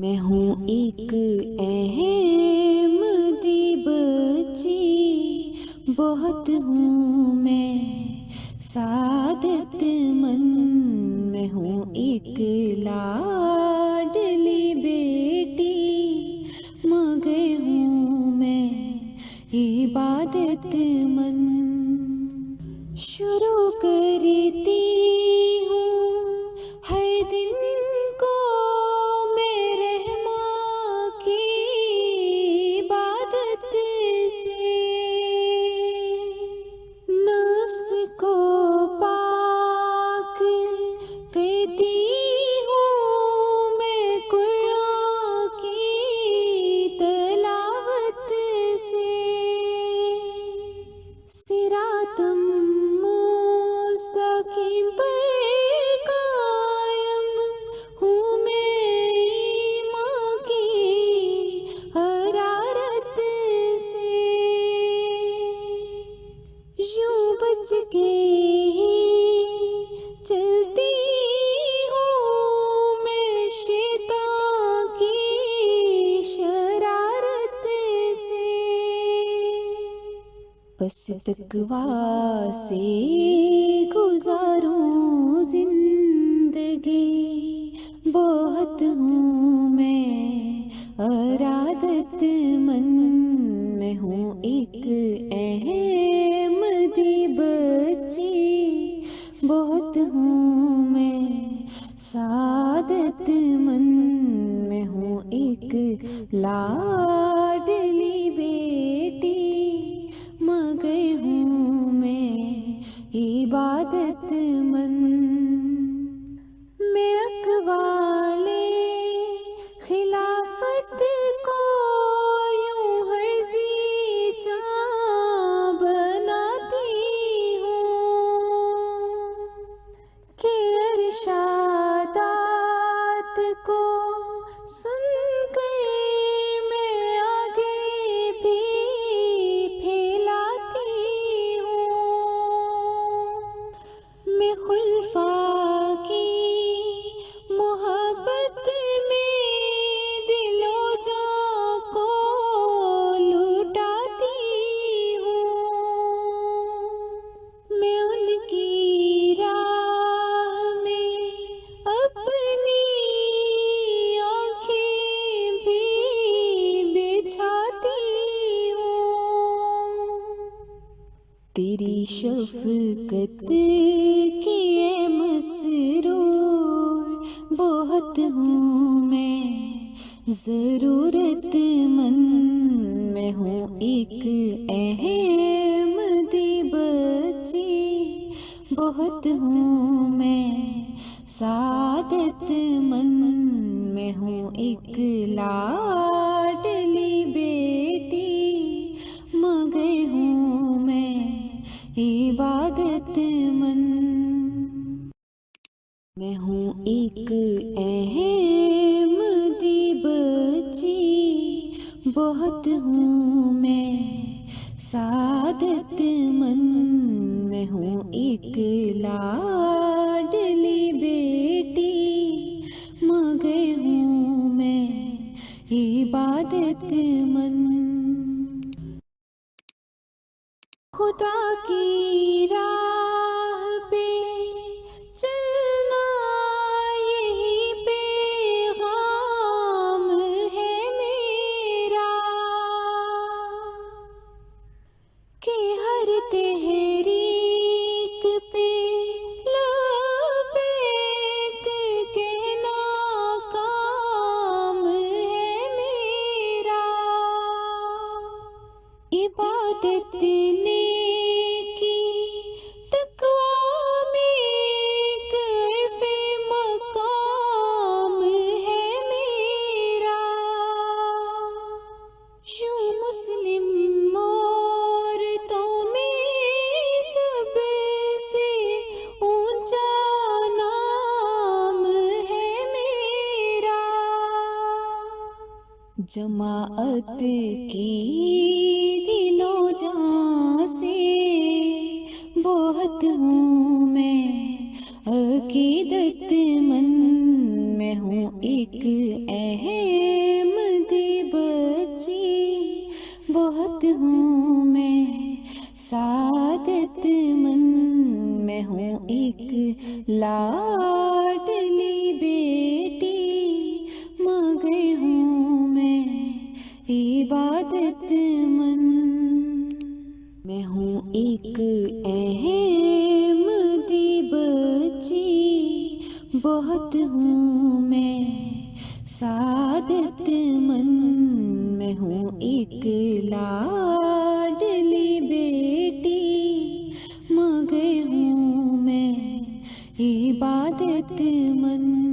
मैं हूँ एक अहमदी बच्ची, बहुत हूँ मैं सादत मन। मैं हूँ एक लाडली बेटी, मगर हूँ मैं इबादत मन। शुरू करती हूँ हर दिन को मैं रहमा की इबादत से। नफ्स को पाक करती हूँ मैं कुरान की तलावत से। सिरातुम मुस्तकीम पर कायम हूँ मैं ईमान की हरारत से। यूं बच के ही चलती हूँ मैं शैतान की शरारत से। बस तकवा से गुजारूं जिंदगी, बहुत हूँ मैं अरादत मन। मैं हूँ एक अहमदी बच्ची, बहुत हूँ मैं सादत मन। मैं हूँ एक लाडली बेटी, मगर हूँ मैं इबादत मन। मैं अक़वाले खिलाफत को यूं हर्ज़ी चाँ बनाती हूँ कि इरशादात को सुनकर मैं आगे भी फैलाती हूँ। मैं खुलफा की मोहब्बत में दिलो जान को लुटाती हूँ। मैं उनकी राह में अपनी आँखें भी बिछाती हूँ। तेरी शफ़क़त की ए मसरूर, बहुत हूँ मैं ज़रूरत मन। मैं हूँ एक अहमदी बच्ची, बहुत हूँ मैं सादत मन। मैं हूँ एक लाडली बेटी, मगर हूँ मैं इबादत मन। मैं हूँ एक अहमदी बच्ची, बहुत हूँ मैं सादत मन। मैं हूँ एक लाडली बेटी, मगर हूँ मैं इबादत मन। खुदा की राह पे चलना यही पैगाम है मेरा, कि हर तहरीक पे लबैक कहना काम है मेरा। इबादत ने की तक़वा में कर्फ़े मक़ाम है मेरा। यूं मुस्लिम औरतों में सबसे ऊंचा नाम है मेरा। जमाअत की दिलो जान से बहुत हूँ मैं अक़ीदत मन। मैं हूँ एक अहम बहुत हूँ मैं सादत मन, मैं हूँ एक लाडली बेटी, मगर हूँ मैं इबादत मन।